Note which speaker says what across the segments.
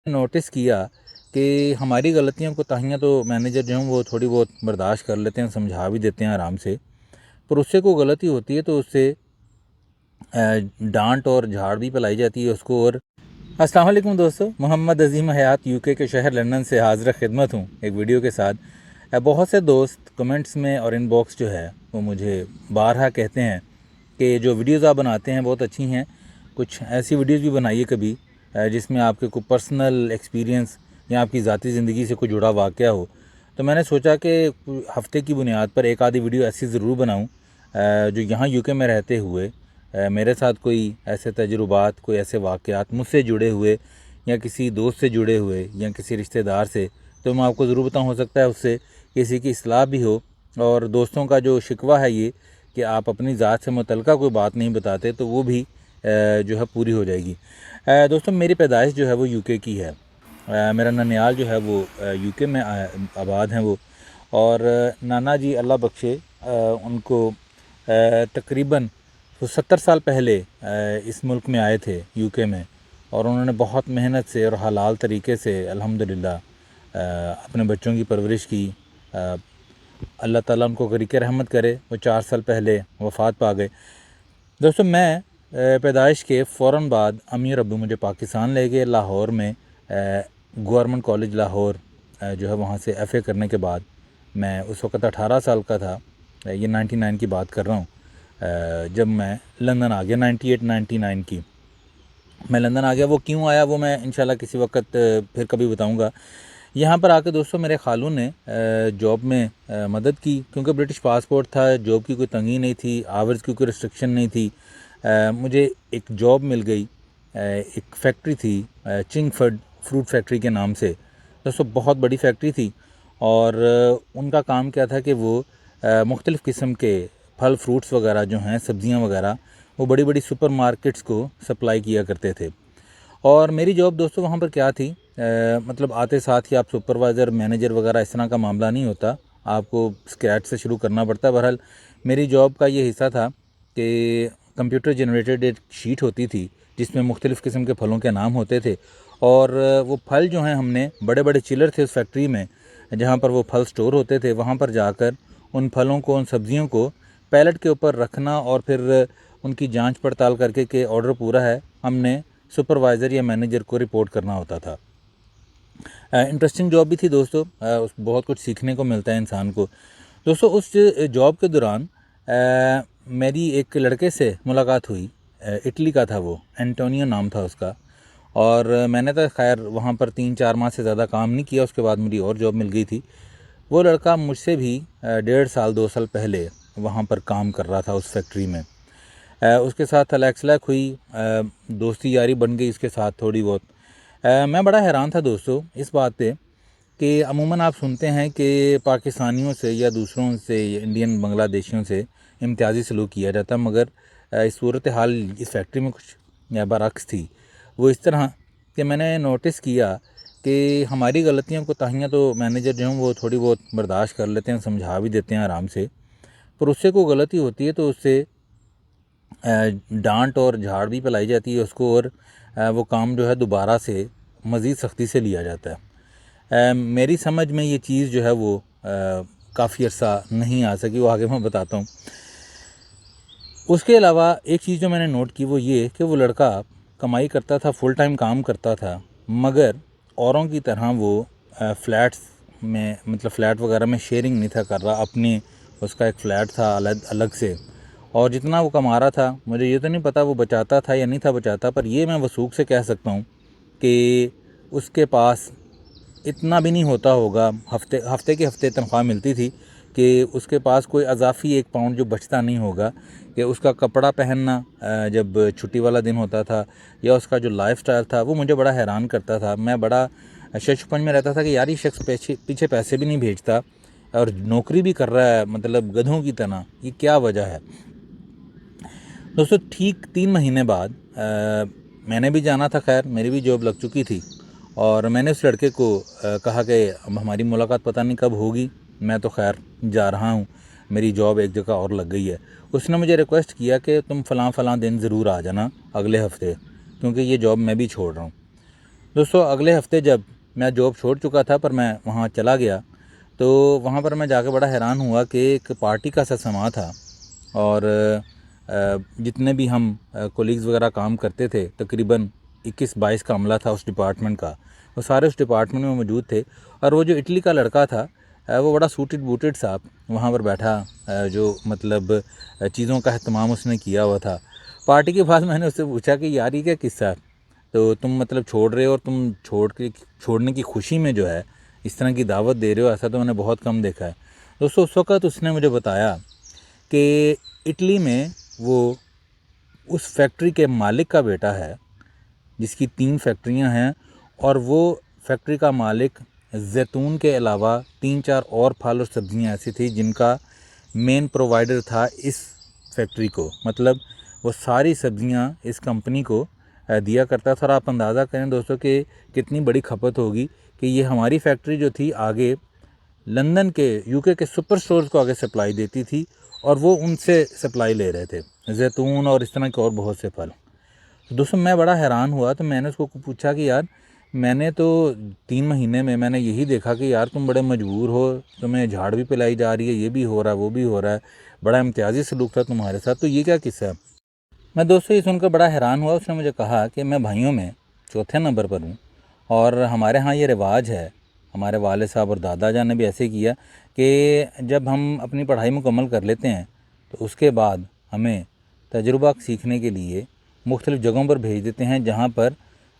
Speaker 1: Notice किया कि हमारी गलतियों कोताहियाँ तो मैनेजर जो हैं वो थोड़ी बहुत बर्दाश्त कर लेते हैं, समझा भी देते हैं आराम से, पर उससे कोई गलती होती है तो उससे डांट और झाड़ भी पिलाई जाती है उसको। और अस्सलाम वालेकुम दोस्तों, मोहम्मद अजीम हयात यूके के शहर लंदन से हाज़िर खिदमत हूँ एक वीडियो के साथ। बहुत से दोस्त कमेंट्स में और इनबॉक्स जो है वो मुझे बारहा कहते हैं कि जो वीडियोज़ आप बनाते हैं बहुत अच्छी हैं, कुछ ऐसी वीडियोज़ भी बनाइए कभी जिसमें आपके कोई पर्सनल एक्सपीरियंस या आपकी ज़ाती ज़िंदगी से कोई जुड़ा वाक़या हो। तो मैंने सोचा कि हफ़्ते की बुनियाद पर एक आधी वीडियो ऐसी ज़रूर बनाऊँ जो यहाँ यूके में रहते हुए मेरे साथ कोई ऐसे तजुर्बात, कोई ऐसे वाक़यात मुझसे जुड़े हुए या किसी दोस्त से जुड़े हुए या किसी रिश्तेदार से, तो मैं आपको ज़रूर बताऊँ, हो सकता है उससे किसी की इस्लाह भी हो। और दोस्तों का जो शिकवा है ये कि आप अपनी ज़ात से मुतल्लिक़ा कोई बात नहीं बताते, तो वो भी जो है पूरी हो जाएगी। दोस्तों, मेरी पैदाइश जो है वो यूके की है। मेरा ननियाल जो है वो यूके में आबाद हैं वो। और नाना जी अल्लाह बख्शे, उनको तकरीबन तो 70 साल पहले इस मुल्क में आए थे यूके में, और उन्होंने बहुत मेहनत से और हलाल तरीके से अल्हम्दुलिल्लाह अपने बच्चों की परवरिश की। अल्लाह ताला उनको ग़रीक़ रहमत करे। वो 4 साल पहले वफ़ात पा गए। दोस्तों, मैं पैदाइश के फ़ौरन बाद अम्मी और अब्बू मुझे पाकिस्तान ले गए। लाहौर में गवर्नमेंट कॉलेज लाहौर जो है वहाँ से FA करने के बाद मैं उस वक़्त 18 साल का था। ये 99 की बात कर रहा हूँ, जब मैं लंदन आ गया। 98-99 की मैं लंदन आ गया। वो क्यों आया वो मैं इंशाल्लाह किसी वक्त फिर कभी बताऊंगा। यहाँ पर आके दोस्तों मेरे खालू ने जॉब में मदद की, क्योंकि ब्रिटिश पासपोर्ट था, जॉब की कोई तंगी नहीं थी, आवर्स की कोई रिस्ट्रिक्शन नहीं थी। मुझे एक जॉब मिल गई। एक फैक्ट्री थी चिंगफर्ड फ्रूट फैक्ट्री के नाम से। दोस्तों बहुत बड़ी फैक्ट्री थी, और उनका काम क्या था कि वो मुख्तलिफ़ किस्म के फल फ्रूट्स वगैरह जो हैं, सब्ज़ियाँ वगैरह, वो बड़ी बड़ी सुपर मार्केट्स को सप्लाई किया करते थे। और मेरी जॉब दोस्तों वहाँ पर क्या थी, मतलब आते साथ ही आप सुपरवाइज़र, मैनेजर वगैरह इस तरह का मामला नहीं होता, आपको स्क्रैच से शुरू करना पड़ता है। बहरहाल मेरी जॉब का ये हिस्सा था कि कंप्यूटर जनरेटेड एक शीट होती थी जिसमें मुख्तलिफ़ किस्म के फलों के नाम होते थे, और वो फल जो हैं, हमने बड़े बड़े चिलर थे उस फैक्ट्री में जहाँ पर वो फल स्टोर होते थे, वहाँ पर जाकर उन फलों को, उन सब्ज़ियों को पैलेट के ऊपर रखना और फिर उनकी जांच पड़ताल करके कि ऑर्डर पूरा है, हमने सुपरवाइज़र या मैनेजर को रिपोर्ट करना होता था। इंटरेस्टिंग जॉब भी थी दोस्तों, उस बहुत कुछ सीखने को मिलता है इंसान को। दोस्तों, उस जॉब के दौरान मेरी एक लड़के से मुलाकात हुई। इटली का था वो, एंटोनियो नाम था उसका। और मैंने तो खैर वहाँ पर 3-4 माह से ज़्यादा काम नहीं किया, उसके बाद मेरी और जॉब मिल गई थी। वो लड़का मुझसे भी 1.5 साल 2 साल पहले वहाँ पर काम कर रहा था उस फैक्ट्री में। उसके साथ अलैक्सलैक हुई, दोस्ती यारी बन गई उसके साथ थोड़ी बहुत। मैं बड़ा हैरान था दोस्तों इस बात पे कि अमूमन आप सुनते हैं कि पाकिस्तानियों से या दूसरों से, इंडियन बांग्लादेशियों से इम्तियाज़ी सलूक किया जाता, मगर इस सूरत हाल इस फैक्ट्री में कुछ बरअक्स थी। वो इस तरह कि मैंने नोटिस किया कि हमारी गलतियों कोताहियाँ तो मैनेजर जो हैं वो थोड़ी बहुत बर्दाश्त कर लेते हैं, समझा भी देते हैं आराम से, पर उससे कोई गलती होती है तो उससे डांट और झाड़ भी पिलाई जाती है उसको, और वो काम जो है दोबारा से मज़ीद सख्ती से लिया जाता है। मेरी समझ में ये चीज़ जो है वो काफ़ी अर्सा नहीं आ सकी, वो आगे मैं बताता हूँ। उसके अलावा एक चीज़ जो मैंने नोट की वो ये कि वो लड़का कमाई करता था, फुल टाइम काम करता था, मगर औरों की तरह वो फ्लैट्स में, मतलब फ़्लैट वगैरह में शेयरिंग नहीं था कर रहा। अपनी उसका एक फ़्लैट था अलग अलग से, और जितना वो कमा रहा था मुझे ये तो नहीं पता वो बचाता था या नहीं था बचाता, पर ये मैं वसूख से कह सकता हूँ कि उसके पास इतना भी नहीं होता होगा। हफ्ते के हफ्ते तनख्वाह मिलती थी कि उसके पास कोई अजाफ़ी 1 पाउंड जो बचता नहीं होगा, कि उसका कपड़ा पहनना जब छुट्टी वाला दिन होता था, या उसका जो लाइफस्टाइल था वो मुझे बड़ा हैरान करता था। मैं बड़ा शक में रहता था कि यार ये शख्स पीछे पैसे भी नहीं भेजता और नौकरी भी कर रहा है, मतलब गधों की तरह, ये क्या वजह है। दोस्तों, ठीक 3 महीने बाद मैंने भी जाना था, खैर मेरी भी जॉब लग चुकी थी, और मैंने उस लड़के को कहा कि अब हमारी मुलाकात पता नहीं कब होगी, मैं तो खैर जा रहा हूँ, मेरी जॉब एक जगह और लग गई है। उसने मुझे रिक्वेस्ट किया कि तुम फ़लाँ दिन ज़रूर आ जाना अगले हफ्ते, क्योंकि ये जॉब मैं भी छोड़ रहा हूँ। दोस्तों अगले हफ्ते जब मैं जॉब छोड़ चुका था पर मैं वहाँ चला गया, तो वहाँ पर मैं जाकर बड़ा हैरान हुआ कि एक पार्टी का सा समा था और जितने भी हम कोलीग्स वगैरह काम करते थे, तकरीबन 21-22 का अमला था उस डिपार्टमेंट का, वो सारे उस डिपार्टमेंट में मौजूद थे। और वो जो इटली का लड़का था वो बड़ा सूटेड बूटेड सा वहाँ पर बैठा, जो मतलब चीज़ों का अहतमाम उसने किया हुआ था। पार्टी के बाद मैंने उससे पूछा कि यार ये क्या किस्सा, तो तुम मतलब छोड़ रहे हो और तुम छोड़ने की खुशी में जो है इस तरह की दावत दे रहे हो, ऐसा तो मैंने बहुत कम देखा है। दोस्तों उस वक़्त उसने मुझे बताया कि इटली में वो उस फैक्ट्री के मालिक का बेटा है जिसकी 3 फैक्ट्रियां हैं, और वो फैक्ट्री का मालिक जैतून के अलावा 3-4 और फल और सब्ज़ियाँ ऐसी थी जिनका मेन प्रोवाइडर था इस फैक्ट्री को। मतलब वो सारी सब्ज़ियाँ इस कंपनी को दिया करता था। और आप अंदाज़ा करें दोस्तों कि कितनी बड़ी खपत होगी कि ये हमारी फैक्ट्री जो थी आगे लंदन के यूके के सुपर स्टोर्स को आगे सप्लाई देती थी और वो उनसे सप्लाई ले रहे थे, जैतून और इस तरह के और बहुत से फल। तो दोस्तों मैं बड़ा हैरान हुआ, तो मैंने उसको पूछा कि यार मैंने तो 3 महीने में मैंने यही देखा कि यार तुम बड़े मजबूर हो, तुम्हें झाड़ भी पिलाई जा रही है, ये भी हो रहा है वो भी हो रहा है, बड़ा इम्तियाजी सलूक था तुम्हारे साथ, तो ये क्या किस्सा है। मैं दोस्तों ये सुनकर बड़ा हैरान हुआ। उसने मुझे कहा कि मैं भाइयों में चौथे नंबर पर हूँ और हमारे यहाँ ये रिवाज है, हमारे वाले साहब और दादा जान ने भी ऐसे किया कि जब हम अपनी पढ़ाई मुकम्मल कर लेते हैं तो उसके बाद हमें तजुर्बा सीखने के लिए मुख्तलिफ़ जगहों पर भेज देते हैं, जहाँ पर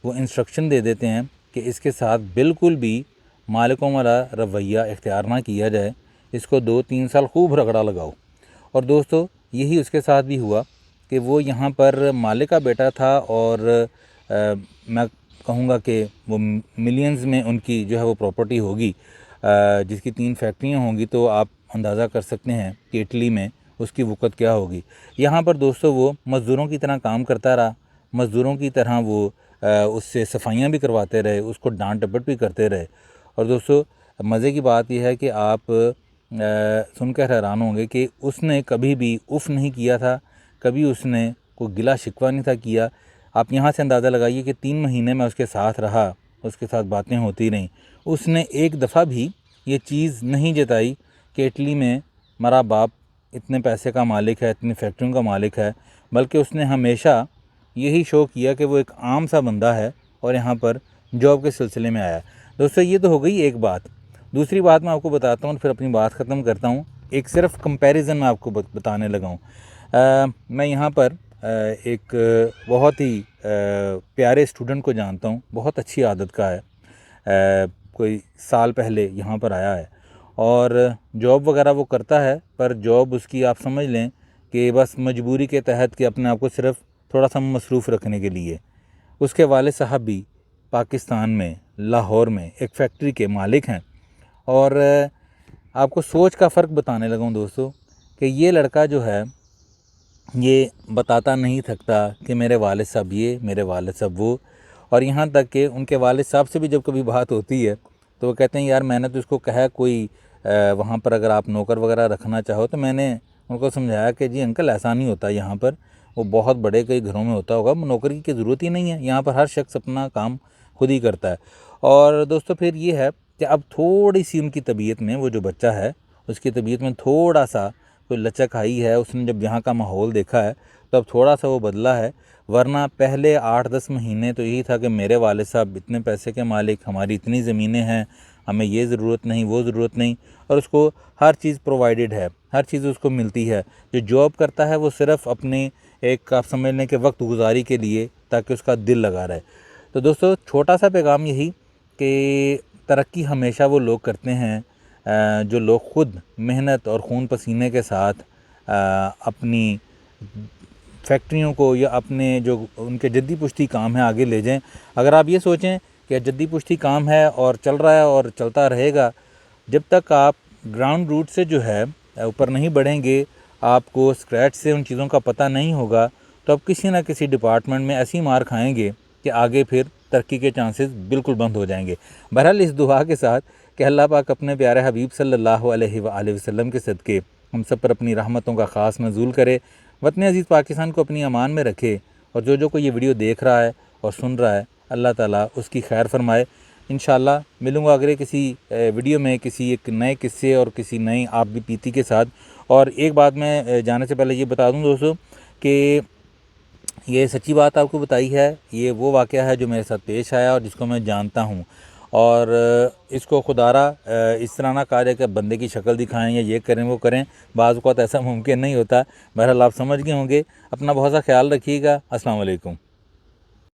Speaker 1: वो इंस्ट्रक्शन दे देते हैं कि इसके साथ बिल्कुल भी मालिकों वाला रवैया इख्तियार ना किया जाए, इसको 2-3 साल खूब रगड़ा लगाओ। और दोस्तों यही उसके साथ भी हुआ कि वो यहाँ पर मालिक का बेटा था और मैं कहूँगा कि वो मिलियंस में उनकी जो है वो प्रॉपर्टी होगी, जिसकी 3 फैक्ट्रियाँ होंगी, तो आप अंदाज़ा कर सकते हैं कि इटली में उसकी वक़्त क्या होगी। यहाँ पर दोस्तों वो मज़दूरों की तरह काम करता रहा, मज़दूरों की तरह वो उससे सफाइयाँ भी करवाते रहे, उसको डांट डपट भी करते रहे। और दोस्तों मज़े की बात यह है कि आप सुनकर हैरान होंगे कि उसने कभी भी उफ़ नहीं किया था, कभी उसने कोई गिला शिकवा नहीं था किया। आप यहाँ से अंदाज़ा लगाइए कि 3 महीने में उसके साथ रहा, उसके साथ बातें होती रहीं, उसने एक दफ़ा भी ये चीज़ नहीं जताई कि इटली में मेरा बाप इतने पैसे का मालिक है, इतनी फैक्ट्रियों का मालिक है, बल्कि उसने हमेशा यही शो किया कि वो एक आम सा बंदा है और यहाँ पर जॉब के सिलसिले में आया। दोस्तों ये तो हो गई एक बात। दूसरी बात मैं आपको बताता हूँ, फिर अपनी बात ख़त्म करता हूँ। एक सिर्फ कंपैरिजन मैं आपको बताने लगा हूँ। मैं यहाँ पर एक बहुत ही प्यारे स्टूडेंट को जानता हूँ, बहुत अच्छी आदत का है, कोई साल पहले यहाँ पर आया है और जॉब वगैरह वो करता है, पर जॉब उसकी आप समझ लें कि बस मजबूरी के तहत कि अपने आप को सिर्फ थोड़ा सा मसरूफ़ रखने के लिए। उसके वाले साहब भी पाकिस्तान में लाहौर में एक फैक्ट्री के मालिक हैं। और आपको सोच का फ़र्क बताने लगा हूँ दोस्तों कि ये लड़का जो है ये बताता नहीं थकता कि मेरे वालिद साहब ये, मेरे वालिद साहब वो। और यहाँ तक कि उनके वालिद साहब से भी जब कभी बात होती है तो वो कहते हैं यार मैंने तो इसको कहा कोई वहाँ पर अगर आप नौकर वगैरह रखना चाहो, तो मैंने उनको समझाया कि जी अंकल ऐसा नहीं होता, यहाँ पर वो बहुत बड़े कई घरों में होता होगा, नौकरी की ज़रूरत ही नहीं है, यहाँ पर हर शख्स अपना काम खुद ही करता है। और दोस्तों फिर ये है कि अब थोड़ी सी उनकी तबीयत में, वो जो बच्चा है उसकी तबीयत में थोड़ा सा कोई लचक आई है, उसने जब यहाँ का माहौल देखा है तो अब थोड़ा सा वो बदला है। वरना पहले 8-10 महीने तो यही था कि मेरे वाले साहब इतने पैसे के मालिक, हमारी इतनी ज़मीनें हैं, हमें ये ज़रूरत नहीं वो ज़रूरत नहीं, और उसको हर चीज़ प्रोवाइडेड है, हर चीज़ उसको मिलती है। जो जॉब करता है वो सिर्फ अपने एक आप समझ लें कि वक्त गुजारी के लिए, ताकि उसका दिल लगा रहे। तो दोस्तों छोटा सा पैगाम यही कि तरक्की हमेशा वो लोग करते हैं जो लोग ख़ुद मेहनत और खून पसीने के साथ अपनी फैक्ट्रियों को या अपने जो उनके जद्दी पुश्ती काम है आगे ले जाएं। अगर आप ये सोचें कि जद्दी पुश्ती काम है और चल रहा है और चलता रहेगा, जब तक आप ग्राउंड रूट से जो है ऊपर नहीं बढ़ेंगे, आपको स्क्रैच से उन चीज़ों का पता नहीं होगा, तो आप किसी ना किसी डिपार्टमेंट में ऐसी मार खाएंगे कि आगे फिर तरक्की के चांसेस बिल्कुल बंद हो जाएंगे। बहरहाल इस दुआ के साथ कि अल्लाह पाक अपने प्यारे हबीब सल्लल्लाहु अलैहि वसल्लम के सदक़े हम सब पर अपनी रहमतों का ख़ास नज़ूल करे, वतन अज़ीज़ पाकिस्तान को अपनी अमान में रखे, और जो कोई ये वीडियो देख रहा है और सुन रहा है अल्लाह ताला उसकी खैर फरमाए। इंशाल्लाह मिलूँगा अगले किसी वीडियो में किसी एक नए किस्से और किसी नई आप भी पीती के साथ। और एक बात मैं जाने से पहले ये बता दूं दोस्तों कि ये सच्ची बात आपको बताई है, ये वो वाक़या है जो मेरे साथ पेश आया और जिसको मैं जानता हूँ। और इसको खुदारा इस तरह ना कहा जाए कि बंदे की शक्ल दिखाएं या ये करें वो करें, बाज़ औक़ात ऐसा मुमकिन नहीं होता। बहरहाल आप समझ गए होंगे। अपना बहुत सा ख्याल रखिएगा। अस्सलाम वालेकुम।